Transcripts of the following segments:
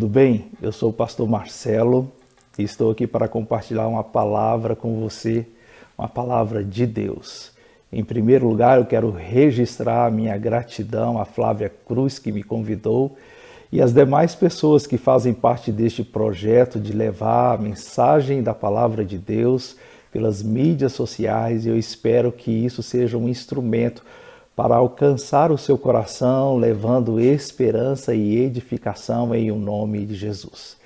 tudo bem? Eu sou o pastor Marcelo e estou aqui para compartilhar uma palavra com você, uma palavra de Deus. Em primeiro lugar, eu quero registrar a minha gratidão à Flávia Cruz, que me convidou, e às demais pessoas que fazem parte deste projeto de levar a mensagem da palavra de Deus pelas mídias sociais. Eu espero que isso seja um instrumento para alcançar o seu coração, levando esperança e edificação em o nome de Jesus.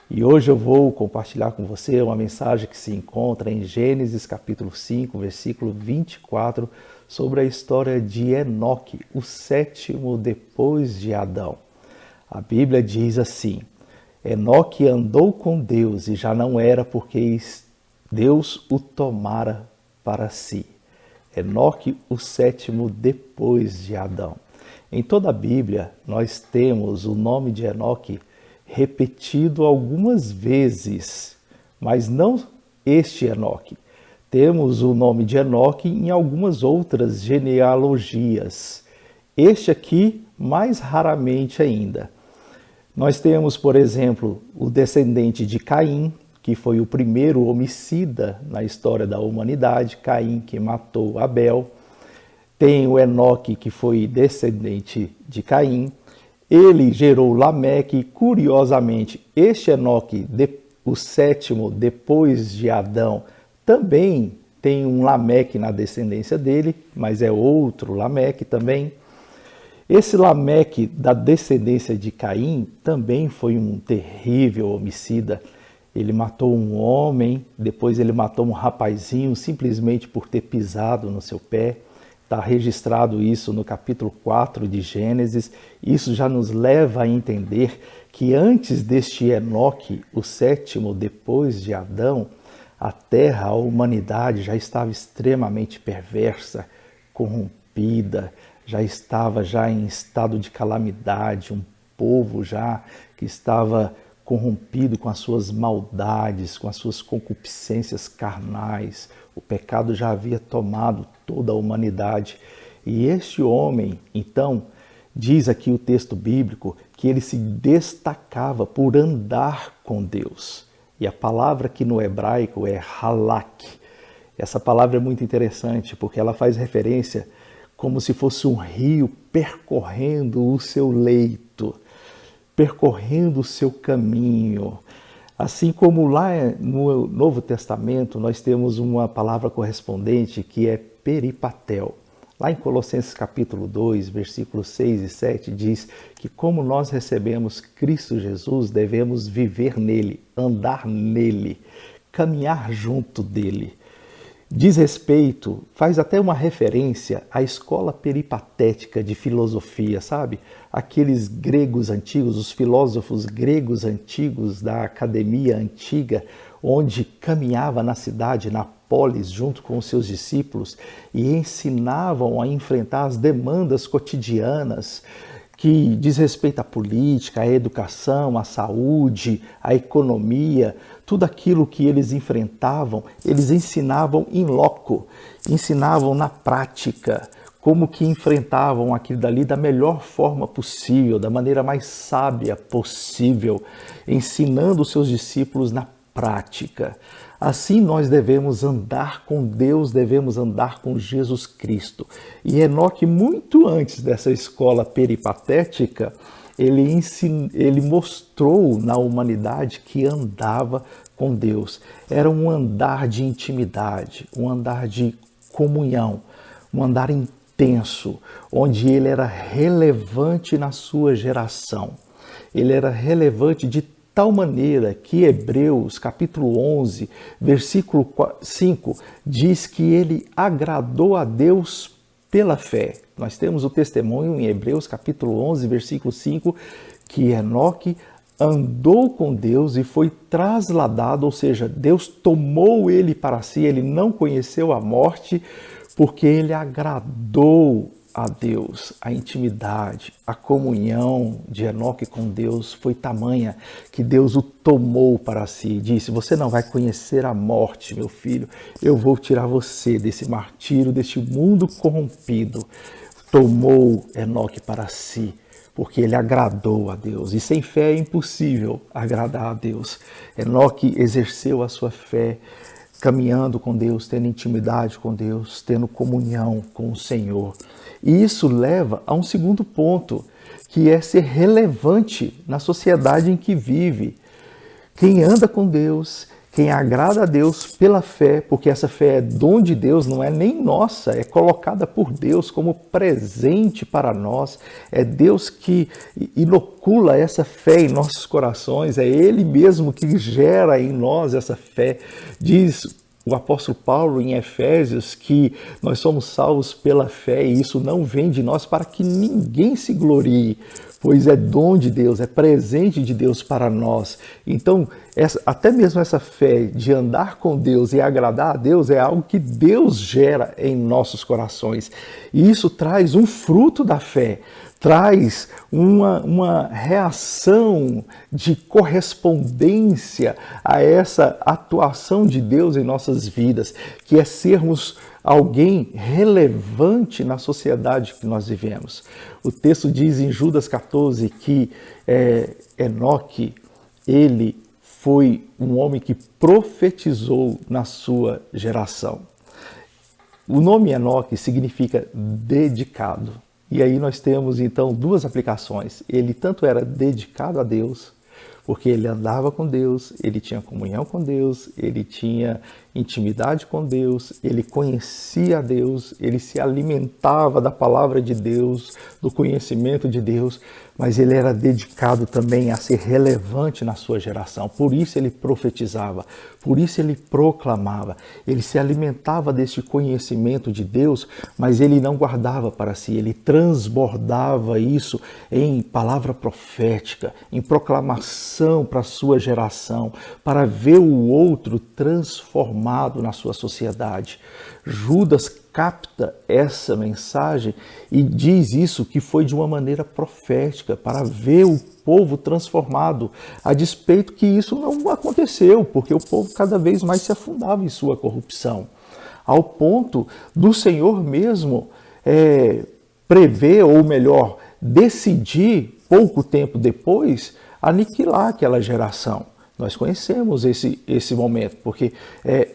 E hoje eu vou compartilhar com você uma mensagem que se encontra em Gênesis capítulo 5, versículo 24, sobre a história de Enoque, o sétimo depois de Adão. A Bíblia diz assim: Enoque andou com Deus e já não era, porque Deus o tomara para si. Enoque, o sétimo depois de Adão. Em toda a Bíblia, nós temos o nome de Enoque repetido algumas vezes, mas não este Enoque. Temos o nome de Enoque em algumas outras genealogias. Este aqui, mais raramente ainda. Nós temos, por exemplo, o descendente de Caim, que foi o primeiro homicida na história da humanidade, Caim, que matou Abel. Tem o Enoque, que foi descendente de Caim. Ele gerou Lameque, e curiosamente, este Enoque, o sétimo depois de Adão, também tem um Lameque na descendência dele, mas é outro Lameque também. Esse Lameque da descendência de Caim também foi um terrível homicida. Ele matou um homem, depois ele matou um rapazinho simplesmente por ter pisado no seu pé. Está registrado isso no capítulo 4 de Gênesis. Isso já nos leva a entender que antes deste Enoque, o sétimo depois de Adão, a terra, a humanidade já estava extremamente perversa, corrompida, já estava em estado de calamidade, um povo já que estava corrompido com as suas maldades, com as suas concupiscências carnais. O pecado já havia tomado toda a humanidade. E este homem, então, diz aqui o texto bíblico que ele se destacava por andar com Deus. E a palavra aqui no hebraico é halak. Essa palavra é muito interessante porque ela faz referência como se fosse um rio percorrendo o seu leito, percorrendo o seu caminho. Assim como lá no Novo Testamento nós temos uma palavra correspondente que é peripatel. Lá em Colossenses capítulo 2, versículos 6 e 7 diz que como nós recebemos Cristo Jesus, devemos viver nele, andar nele, caminhar junto dele. Diz respeito, faz até uma referência à escola peripatética de filosofia, sabe? Aqueles gregos antigos, os filósofos gregos antigos da academia antiga, onde caminhava na cidade, na polis, junto com os seus discípulos e ensinavam a enfrentar as demandas cotidianas que diz respeito à política, à educação, à saúde, à economia, tudo aquilo que eles enfrentavam, eles ensinavam in loco, ensinavam na prática, como que enfrentavam aquilo dali da melhor forma possível, da maneira mais sábia possível, ensinando os seus discípulos na prática. Assim nós devemos andar com Deus, devemos andar com Jesus Cristo. E Enoque, muito antes dessa escola peripatética, ele mostrou na humanidade que andava com Deus. Era um andar de intimidade, um andar de comunhão, um andar intenso, onde ele era relevante na sua geração. Ele era relevante de tal maneira que Hebreus capítulo 11, versículo 5, diz que ele agradou a Deus pela fé. Nós temos o testemunho em Hebreus capítulo 11, versículo 5, que Enoque andou com Deus e foi trasladado, ou seja, Deus tomou ele para si, ele não conheceu a morte, porque ele agradou a Deus. A intimidade, a comunhão de Enoque com Deus foi tamanha que Deus o tomou para si e disse: você não vai conhecer a morte, meu filho, eu vou tirar você desse martírio, deste mundo corrompido. Tomou Enoque para si, porque ele agradou a Deus. E sem fé é impossível agradar a Deus. Enoque exerceu a sua fé caminhando com Deus, tendo intimidade com Deus, tendo comunhão com o Senhor. E isso leva a um segundo ponto, que é ser relevante na sociedade em que vive. Quem anda com Deus, quem agrada a Deus pela fé, porque essa fé é dom de Deus, não é nem nossa, é colocada por Deus como presente para nós. É Deus que inocula essa fé em nossos corações, é Ele mesmo que gera em nós essa fé. Diz o apóstolo Paulo em Efésios que nós somos salvos pela fé e isso não vem de nós para que ninguém se glorie, pois é dom de Deus, é presente de Deus para nós. Então, até mesmo essa fé de andar com Deus e agradar a Deus é algo que Deus gera em nossos corações. E isso traz um fruto da fé, traz uma reação de correspondência a essa atuação de Deus em nossas vidas, que é sermos alguém relevante na sociedade que nós vivemos. O texto diz em Judas 14 que Enoque, ele foi um homem que profetizou na sua geração. O nome Enoque significa dedicado. E aí nós temos então duas aplicações. Ele tanto era dedicado a Deus, porque ele andava com Deus, ele tinha comunhão com Deus, ele tinha intimidade com Deus, ele conhecia a Deus, ele se alimentava da palavra de Deus, do conhecimento de Deus, mas ele era dedicado também a ser relevante na sua geração. Por isso ele profetizava, por isso ele proclamava, ele se alimentava desse conhecimento de Deus, mas ele não guardava para si, ele transbordava isso em palavra profética, em proclamação para a sua geração, para ver o outro transformado na sua sociedade. Judas capta essa mensagem e diz isso que foi de uma maneira profética, para ver o povo transformado, a despeito que isso não aconteceu, porque o povo cada vez mais se afundava em sua corrupção, ao ponto do Senhor mesmo prever, ou melhor, decidir, pouco tempo depois, aniquilar aquela geração. Nós conhecemos esse momento, porque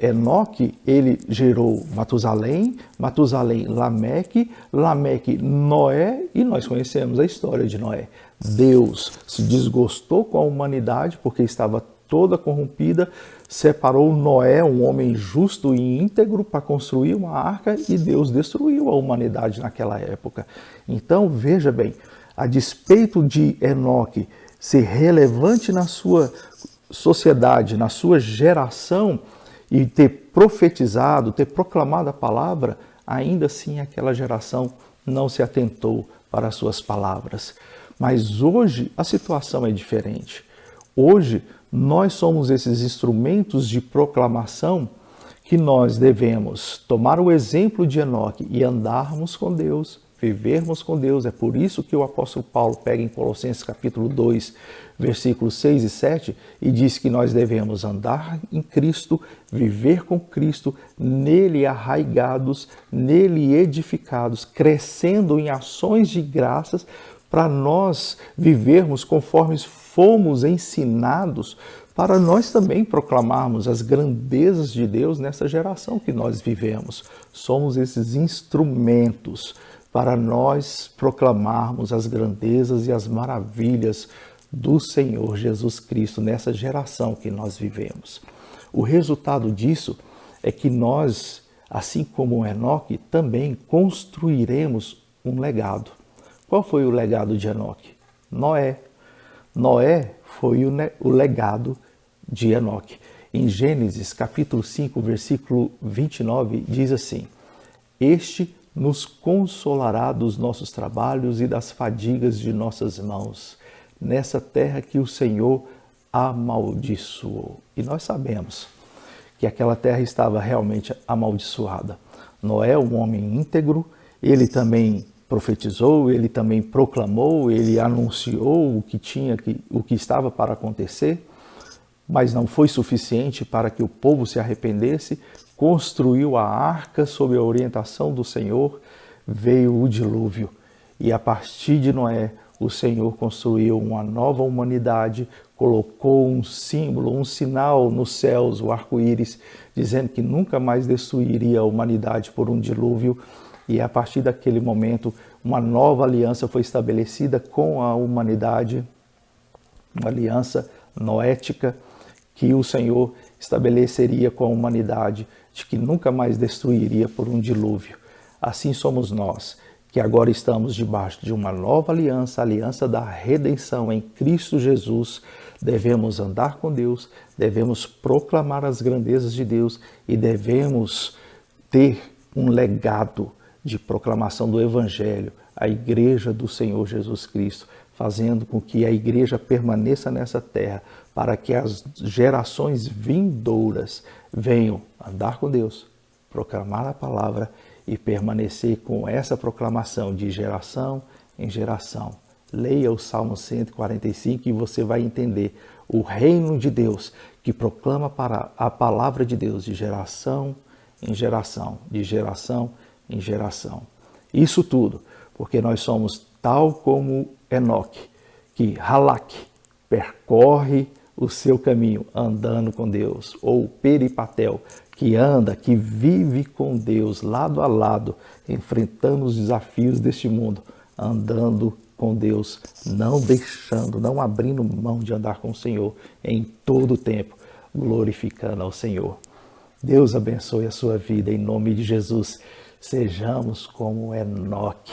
Enoque, ele gerou Matusalém, Matusalém Lameque, Lameque Noé, e nós conhecemos a história de Noé. Deus se desgostou com a humanidade, porque estava toda corrompida, separou Noé, um homem justo e íntegro, para construir uma arca, e Deus destruiu a humanidade naquela época. Então, veja bem, a despeito de Enoque ser relevante na sua sociedade, na sua geração, e ter profetizado, ter proclamado a palavra, ainda assim aquela geração não se atentou para as suas palavras. Mas hoje a situação é diferente. Hoje nós somos esses instrumentos de proclamação que nós devemos tomar o exemplo de Enoque e andarmos com Deus, vivermos com Deus. É por isso que o apóstolo Paulo pega em Colossenses capítulo 2, versículos 6 e 7, e diz que nós devemos andar em Cristo, viver com Cristo, nele arraigados, nele edificados, crescendo em ações de graças, para nós vivermos conforme fomos ensinados, para nós também proclamarmos as grandezas de Deus nessa geração que nós vivemos. Somos esses instrumentos para nós proclamarmos as grandezas e as maravilhas do Senhor Jesus Cristo nessa geração que nós vivemos. O resultado disso é que nós, assim como Enoque, também construiremos um legado. Qual foi o legado de Enoque? Noé. Noé foi o legado de Enoque. Em Gênesis capítulo 5, versículo 29, diz assim: Este nos consolará dos nossos trabalhos e das fadigas de nossas mãos, nessa terra que o Senhor amaldiçoou. E nós sabemos que aquela terra estava realmente amaldiçoada. Noé, um homem íntegro, ele também profetizou, ele também proclamou, ele anunciou o que estava para acontecer, mas não foi suficiente para que o povo se arrependesse. Construiu a arca sob a orientação do Senhor, veio o dilúvio, e a partir de Noé, o Senhor construiu uma nova humanidade, colocou um símbolo, um sinal nos céus, o arco-íris, dizendo que nunca mais destruiria a humanidade por um dilúvio. E a partir daquele momento, uma nova aliança foi estabelecida com a humanidade, uma aliança noética que o Senhor estabeleceria com a humanidade, de que nunca mais destruiria por um dilúvio. Assim somos nós, que agora estamos debaixo de uma nova aliança, a aliança da redenção em Cristo Jesus. Devemos andar com Deus, devemos proclamar as grandezas de Deus e devemos ter um legado de proclamação do Evangelho, a Igreja do Senhor Jesus Cristo, fazendo com que a Igreja permaneça nessa terra, para que as gerações vindouras venham andar com Deus, proclamar a palavra e permanecer com essa proclamação de geração em geração. Leia o Salmo 145 e você vai entender o reino de Deus que proclama para a palavra de Deus de geração em geração, de geração em geração. Isso tudo porque nós somos tal como Enoque, que Halak percorre o seu caminho andando com Deus, ou Peripatel, que anda, que vive com Deus lado a lado, enfrentando os desafios deste mundo, andando com Deus, não deixando, não abrindo mão de andar com o Senhor em todo o tempo, glorificando ao Senhor. Deus abençoe a sua vida em nome de Jesus. Sejamos como Enoque,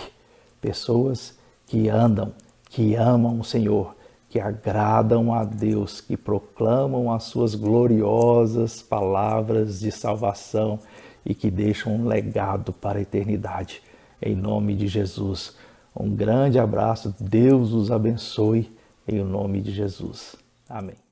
pessoas que andam, que amam o Senhor, que agradam a Deus, que proclamam as suas gloriosas palavras de salvação e que deixam um legado para a eternidade. Em nome de Jesus, um grande abraço, Deus os abençoe, em nome de Jesus. Amém.